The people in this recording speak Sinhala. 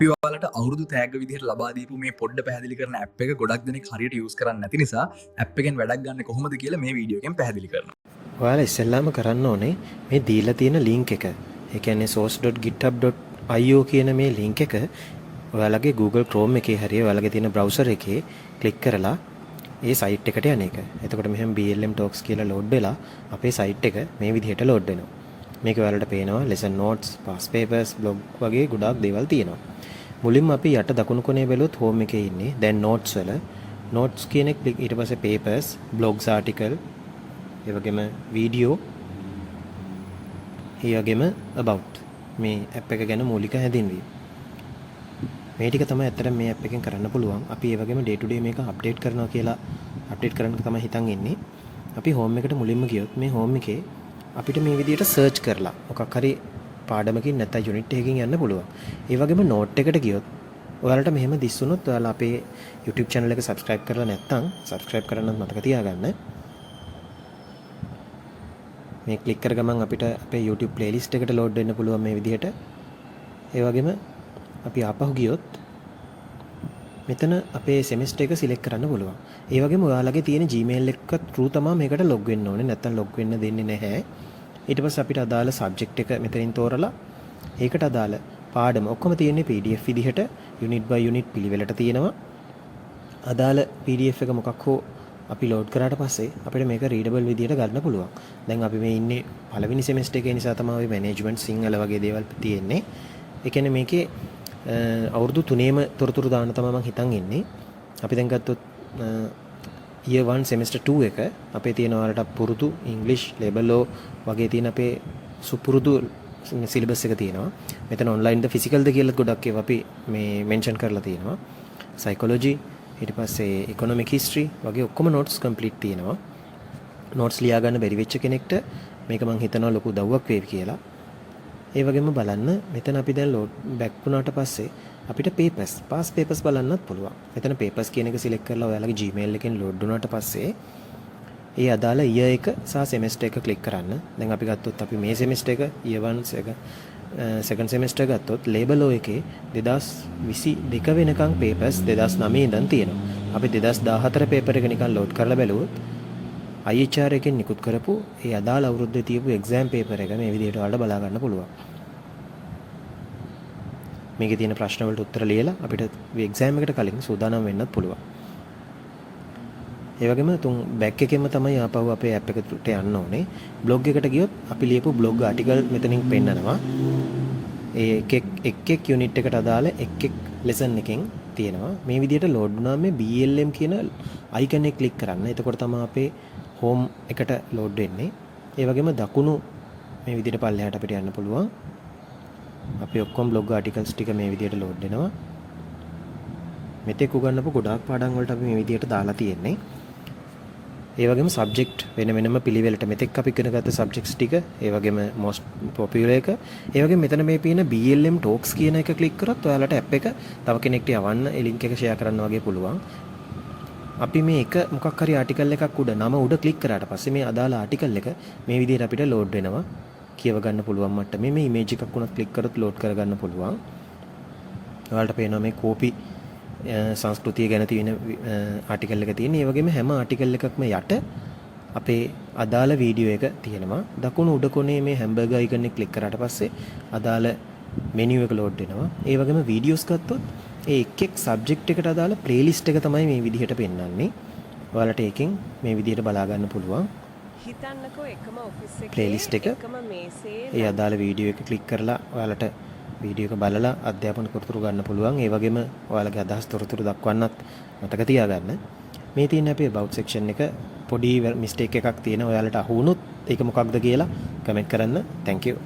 අපි ඔයාලට අවුරුදු තෑග්ග විදිහට ලබා දීපු මේ පොඩ්ඩ පැහැදිලි කරන ඇප් එක ගොඩක් දෙනෙක් හරියට යූස් කරන්නේ නැති නිසා ඇප් එකෙන් වැඩක් ගන්න කොහොමද කියලා මේ වීඩියෝ එකෙන් පැහැදිලි කරනවා. ඔයාලා ඉස්සෙල්ලාම කරන්න ඕනේ මේ දීලා තියෙන ලින්ක් එක. ඒ කියන්නේ source.github.io කියන මේ ලින්ක් එක ඔයාලගේ Google Chrome එකේ හරිය ඔයාලගේ තියෙන browser එකේ ක්ලික් කරලා ඒ සයිට් එකට යන එක. එතකොට මෙහෙම BLM Talks කියලා ලෝඩ් වෙලා අපේ සයිට් එක මේ විදිහට ලෝඩ් වෙනවා. මේක ඔයාලට පේනවා lesson notes, past papers, blog වගේ ගොඩාක් දේවල් තියෙනවා. මුලින්ම අපි යට දකුණු කොනේ බැලුවොත් home එකේ ඉන්නේ. දැන් notes වල notes කියන එක ඊට පස්සේ papers, blogs article, ඒ වගේම video, ඒ වගේම about මේ app එක ගැන මූලික හැඳින්වීම. මේ ටික තමයි ඇත්තටම මේ app එකෙන් කරන්න පුළුවන්. අපි ඒ වගේම day to day මේක අප්ඩේට් කරනවා කියලා අප්ඩේට් කරන්න තමයි හිතන් ඉන්නේ. අපි home එකට මුලින්ම ගියොත් මේ home එකේ අපිට මේ විදිහට සර්ච් කරලා මොකක් හරි පාඩමකින් නැත්නම් යුනිට් එකකින් යන්න පුළුවන්. ඒ වගේම නෝට් එකට ගියොත් ඔයාලට මෙහෙම දිස් වුණොත් ඔයාලා අපේ YouTube channel එක subscribe කරලා නැත්නම් subscribe කරන්න මතක තියාගන්න. මේ ක්ලික් කර ගමන් අපිට අපේ YouTube playlist එකට load වෙන්න පුළුවන් මේ විදිහට. ඒ වගේම අපි ආපහු ගියොත් මෙතන අපේ semester එක select කරන්න පුළුවන්. ඒ වගේම ඔයාලගේ තියෙන Gmail එක through තමයි මේකට log වෙන්න ඕනේ. නැත්නම් log වෙන්න දෙන්නේ නැහැ. ඊට පස්සේ අපිට අදාළ subject එක මෙතනින් තෝරලා ඒකට අදාළ පාඩම ඔක්කොම තියෙන්නේ PDF විදිහට unit by unit පිළිවෙලට තියෙනවා. අදාළ PDF එක මොකක් හෝ අපි load කරාට පස්සේ අපිට මේක readable විදිහට ගන්න පුළුවන්. දැන් අපි මේ ඉන්නේ පළවෙනි semester එකේ නිසා තමයි management සිංහල වගේ දේවල් තියෙන්නේ. ඒ කියන්නේ මේකේ අවුරුදු 3ේම තොරතුරු දාන්න තමයි මම හිතන් ඉන්නේ. අපි දැන් ගත්තොත් year 1 semester 2 එක අපේ තියෙන ඔයාලට පුරුදු English label law වගේ තියෙන අපේ සුපුරුදු සිලබස් එක තියෙනවා. මෙතන online ද physical ද කියලා ගොඩක් ඒවා අපි මේ mention කරලා තියෙනවා. psychology ඊට පස්සේ economic history වගේ ඔක්කොම notes complete තියෙනවා. notes ලියා ගන්න බැරි වෙච්ච කෙනෙක්ට මේක මම හිතනවා ලොකු උදව්වක් වේවි කියලා. ඒ වගේම බලන්න මෙතන අපි දැන් load back වුණාට පස්සේ අපිට papers, past papers බලන්නත් පුළුවන්. මෙතන papers කියන එක select කරලා ඔයාලගේ Gmail එකෙන් load වුණාට පස්සේ ඒ අදාළ year එක සහ semester එක click කරන්න. දැන් අපි ගත්තොත් අපි මේ semester එක year 1 second semester ගත්තොත් label law එකේ 2022 වෙනකන් papers 2009 ඉඳන් තියෙනවා. අපි 2014 paper එක නිකන් load කරලා බැලුවොත් IHR එකෙන් නිකුත් කරපු ඒ අදාළ අවුරුද්දේ තියපු exam paper එක මේ විදිහට ඔයාලට බලා ගන්න පුළුවන්. මේකේ තියෙන ප්‍රශ්න වලට උත්තර ලියලා අපිට exam එකට කලින් සූදානම් වෙන්නත් පුළුවන්. ඒ වගේම back එකෙන්ම තමයි ආපහු අපේ app එකට යන්න ඕනේ. blog එකට ගියොත් අපි ලියපු blog article මෙතනින් පෙන්නනවා. ඒ එක් unit එකට අදාළ එක් lesson එකෙන් තියෙනවා. මේ විදිහට load වුණාම මේ BLM කියන icon එක click කරන්න. එතකොට තමයි අපේ home එකට load වෙන්නේ. ඒ වගේම දකුණු මේ විදිහට පල්ලෙහාට අපිට යන්න පුළුවන්. අපි ඔක්කොම blog articles ටික මේ විදිහට load වෙනවා. මෙතෙක් උගන්වපු ගොඩාක් පාඩම් වලට අපි මේ විදිහට දාලා තියෙන්නේ. ඒ වගේම subject වෙන වෙනම පිළිවෙලට මෙතෙක් අපි ඉගෙන ගත්ත subjects ටික, ඒ වගේම most popular එක, ඒ වගේම මෙතන මේ පින BLM Talks කියන එක click කරොත් ඔයාලට app එක තව කෙනෙක්ට යවන්න, ඒ link එක share කරන්න වගේ පුළුවන්. අපි මේ එක මොකක් හරි article එකක් උඩ නම උඩ click කරාට පස්සේ මේ අදාළ article එක මේ විදිහට අපිට load වෙනවා. කියව ගන්න පුළුවන් මට්ටමේ මේ image එකක් උනත් click කරොත් load කරගන්න පුළුවන්. ඔයාලට පේනවා මේ copy සංස්කෘතිය ගැන තියෙන ආටිකල් එක තියෙන. ඒ වගේම හැම ආටිකල් එකක්ම යට අපේ අදාළ වීඩියෝ එක තියෙනවා. දකුණු උඩ කොනේ මේ හැම්බර්ගර් අයිකන් එක ක්ලික් කරාට පස්සේ අදාළ මෙනු එක ලෝඩ් වෙනවා. ඒ වගේම වීඩියෝස් ගත්තොත් ඒ එක් සබ්ජෙක්ට් එකට අදාළ ප්ලේලිස්ට් එක තමයි මේ විදිහට පෙන්වන්නේ. ඔයාලට ඒකෙන් මේ විදිහට බලා ගන්න පුළුවන්. හිතන්නකෝ එකම ඔෆිස් එකේ ප්ලේලිස්ට් එක එකම මේසේ ඒ අදාළ වීඩියෝ එක ක්ලික් කරලා ඔයාලට වීඩියෝ එක බලලා අධ්‍යාපන තොරතුරු ගන්න පුළුවන්. ඒ වගේම ඔයාලගේ අදහස් තොරතුරු දක්වන්නත් මතක තියාගන්න. මේ තියෙන අපේ about section එක පොඩි mistake එකක් තියෙන. ඔයාලට අහු වුණොත් ඒක මොකක්ද කියලා කමෙන්ට් කරන්න. Thank you.